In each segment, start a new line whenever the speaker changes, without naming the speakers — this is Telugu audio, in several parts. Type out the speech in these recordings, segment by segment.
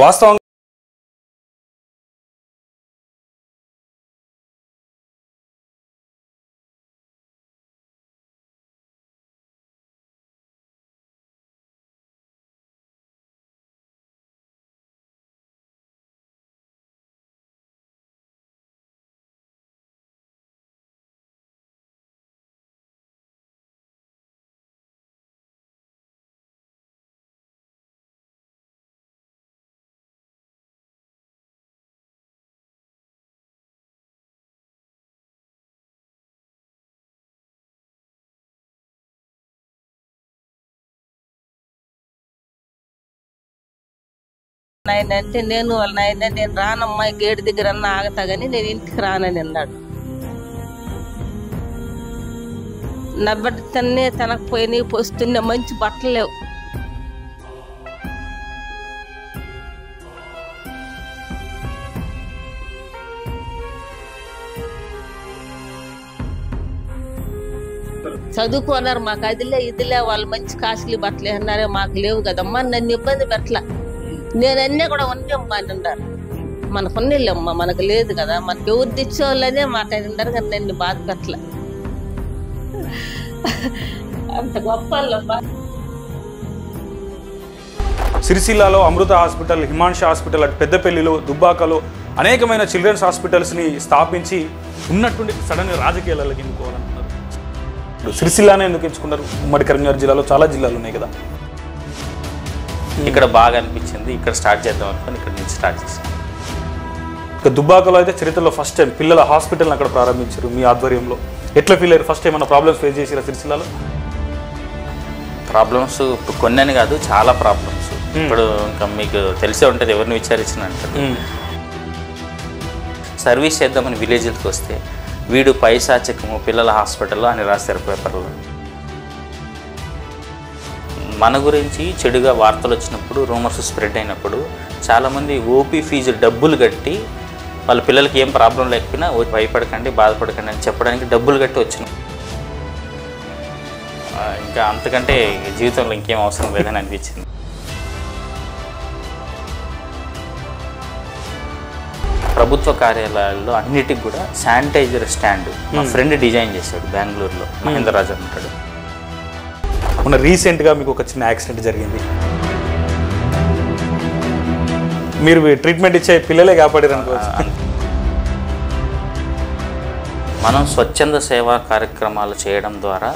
వాస్తవంగా
నాయన అంటే నేను వాళ్ళ నాయన నేను రానమ్మా గేటు దగ్గర అన్న ఆగతా గానీ నేను ఇంటికి రానని అన్నాడు. నా బిడ్డ తన్నే తనకు పోయినాయి పోస్తున్న మంచి బట్టలు లేవు. చదువుకోన్నారు, మాకు అదిలే ఇదిలే, వాళ్ళు మంచి కాస్ట్లీ బట్టలు అన్నారే, మాకు లేవు కదమ్మా, నన్ను ఇబ్బంది పెట్టల. నేను అన్నీ కూడా ఉన్నమ్మా అని అన్నారు. మనకు ఉన్నమ్మా, మనకు లేదు కదా, మనకు ఎవరు తెచ్చేవాళ్ళనే మాట్లాడినారు కానీ నన్ను బాధ పెట్టల. అంత గొప్ప
సిరిసిల్లాలో అమృత హాస్పిటల్, హిమాన్షి హాస్పిటల్, అటు పెద్దపల్లిలో, దుబ్బాకలో అనేకమైన చిల్డ్రన్స్ హాస్పిటల్స్ని స్థాపించి ఉన్నటువంటి సడన్గా రాజకీయాలకి ఎన్నుకోవాలనుకున్నారు. ఇప్పుడు సిరిసిల్లానే ఎందుకు ఎంచుకున్నారు? ఉమ్మడి కరీంనగర్ జిల్లాలో చాలా జిల్లాలు ఉన్నాయి కదా.
ఇక్కడ బాగా అనిపించింది, ఇక్కడ స్టార్ట్ చేద్దాం అనుకుని ఇక్కడ నుంచి స్టార్ట్ చేసాం.
ఇక దుబ్బాకలో అయితే చరిత్రలో ఫస్ట్ టైం పిల్లల హాస్పిటల్ని అక్కడ ప్రారంభించారు మీ ఆధ్వర్యంలో. ఎట్లా ఫీల్ అయ్యారు? ఫస్ట్ టైం ఏమైనా ప్రాబ్లమ్స్ ఫేస్ చేసిరా సిరిసిల్లాలో?
ప్రాబ్లమ్స్ ఇప్పుడు కొన్ని అని కాదు, చాలా ప్రాబ్లమ్స్. ఇప్పుడు ఇంకా మీకు తెలిసే ఉంటుంది, ఎవరిని విచారించినంటారు. సర్వీస్ చేద్దామని విలేజ్కి వస్తే వీడు పైశాచికము పిల్లల హాస్పిటల్లో అని రాశారు పేపర్లో. మన గురించి చెడుగా వార్తలు వచ్చినప్పుడు, రూమర్స్ స్ప్రెడ్ అయినప్పుడు చాలామంది ఓపీ ఫీజు డబ్బులు కట్టి వాళ్ళ పిల్లలకి ఏం ప్రాబ్లం లేకపోయినా భయపడకండి, బాధపడకండి అని చెప్పడానికి డబ్బులు కట్టి వచ్చినాం. ఇంకా అంతకంటే జీవితంలో ఇంకేం అవసరం లేదని అనిపించింది. ప్రభుత్వ కార్యాలయాల్లో అన్నిటికి కూడా శానిటైజర్ స్టాండ్ మా ఫ్రెండ్ డిజైన్ చేశాడు బెంగళూరులో, మహేంద్ర రాజు అంటాడు.
మొన్న రీసెంట్గా మీకు ఒక చిన్న యాక్సిడెంట్ జరిగింది, మీరు ట్రీట్మెంట్ ఇచ్చే పిల్లలే కాపాడారు అనుకోవచ్చు.
మనం స్వచ్ఛంద సేవా కార్యక్రమాలు చేయడం ద్వారా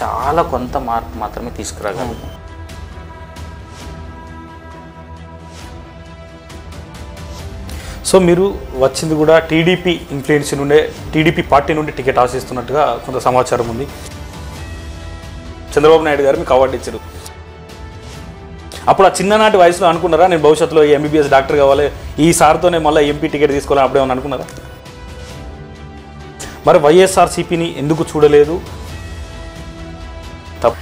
చాలా కొంత మార్పు మాత్రమే తీసుకురాగలం.
సో మీరు వచ్చింది కూడా టీడీపీ ఇన్ఫ్లుయెన్స్ నుండే, టీడీపీ పార్టీ నుండి టికెట్ ఆశిస్తున్నట్టుగా కొంత సమాచారం ఉంది. చంద్రబాబు నాయుడు గారు మీకు అవార్డు ఇచ్చారు. అప్పుడు ఆ చిన్ననాటి వయసులో అనుకున్నారా నేను భవిష్యత్తులో ఎంబీబీఎస్ డాక్టర్ కావాలి, ఈ సార్తోనే మళ్ళీ ఎంపీ టికెట్ తీసుకోవాలని అప్పుడేమన్నా అనుకున్నారా? మరి వైఎస్ఆర్సీపీని ఎందుకు చూడలేదు?
తప్పు.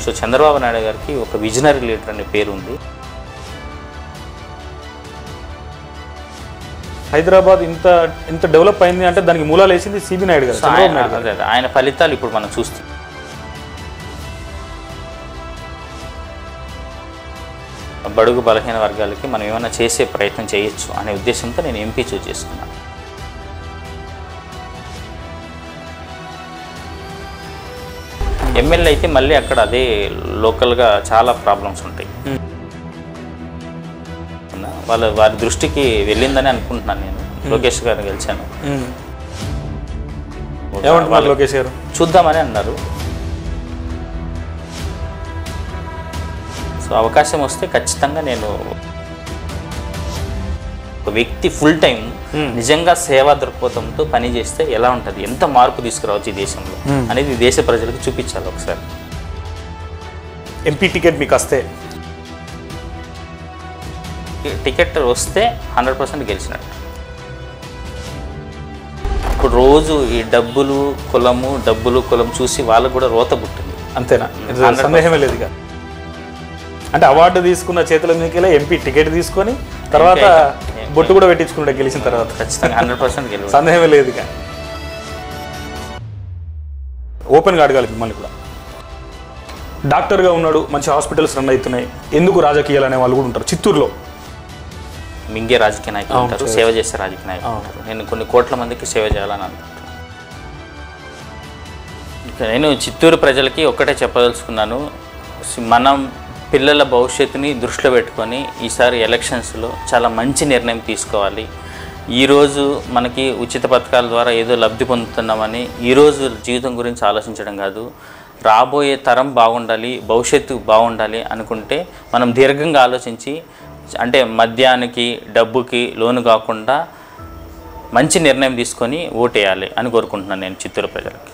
సో చంద్రబాబు నాయుడు గారికి ఒక విజనరీ లీడర్ అనే పేరు ఉంది.
హైదరాబాద్ ఇంత డెవలప్ అయింది అంటే దానికి మూలాలు వేసింది సిబి నాయుడు గారు, చంద్రబాబు నాయుడు గారు.
ఆయన ఫలితాలు ఇప్పుడు మనం చూస్తాం. బడుగు బలహీన వర్గాలకి మనం ఏమైనా చేసే ప్రయత్నం చేయొచ్చు అనే ఉద్దేశంతో నేను ఎంపీ చూస్ చేసుకున్నాను. ఎమ్మెల్యే అయితే మళ్ళీ అక్కడ అదే లోకల్గా చాలా ప్రాబ్లమ్స్ ఉంటాయి. వారి దృష్టికి వెళ్ళిందని అనుకుంటున్నాను. నేను లోకేష్ గారిని గెలిచాను,
లోకేష్ గారు
చూద్దామని అన్నారు. సో అవకాశం వస్తే ఖచ్చితంగా నేను ఒక వ్యక్తి ఫుల్ టైం నిజంగా సేవా దృక్పథంతో పని చేస్తే ఎలా ఉంటుంది, ఎంత మార్పు తీసుకురావచ్చు ఈ దేశంలో అనేది దేశ ప్రజలకు చూపించాలి ఒకసారి.
ఎంపీ టికెట్ మీకు వస్తే,
టికెట్ వస్తే 100% గెలిచినట్టు. ఇప్పుడు రోజు ఈ డబ్బులు కులం చూసి వాళ్ళకు కూడా రోత పుట్టింది.
అంతేనా? సందేహమే లేదు. అంటే అవార్డు తీసుకున్న చేతుల మీదకి ఎంపీ టికెట్ తీసుకొని తర్వాత బొట్టు కూడా పెట్టించుకుంటా గెలిచిన తర్వాత
ఖచ్చితంగా 100% గెలిచి
సందేహమే లేదు. ఓపెన్గా అడగాలి మిమ్మల్ని కూడా, డాక్టర్గా ఉన్నాడు, మంచి హాస్పిటల్స్ రన్ అవుతున్నాయి, ఎందుకు రాజకీయాలు అనే వాళ్ళు కూడా ఉంటారు. చిత్తూరులో
మింగే రాజకీయ నాయకులు ఉంటారు, సేవ చేసే రాజకీయ నాయకులు ఉంటారు. నేను కొన్ని కోట్ల మందికి సేవ చేయాలని అనుకుంటున్నాను. నేను చిత్తూరు ప్రజలకి ఒక్కటే చెప్పదలుచుకున్నాను, మనం పిల్లల భవిష్యత్తుని దృష్టిలో పెట్టుకొని ఈసారి ఎలక్షన్స్లో చాలా మంచి నిర్ణయం తీసుకోవాలి. ఈరోజు మనకి ఉచిత పథకాల ద్వారా ఏదో లబ్ధి పొందుతున్నామని ఈరోజు జీవితం గురించి ఆలోచించడం కాదు, రాబోయే తరం బాగుండాలి, భవిష్యత్తు బాగుండాలి అనుకుంటే మనం దీర్ఘంగా ఆలోచించి, అంటే మద్యానికి డబ్బుకి లోను కాకుండా మంచి నిర్ణయం తీసుకొని ఓటేయాలి అని కోరుకుంటున్నాను నేను చిత్తూరు ప్రజలకి.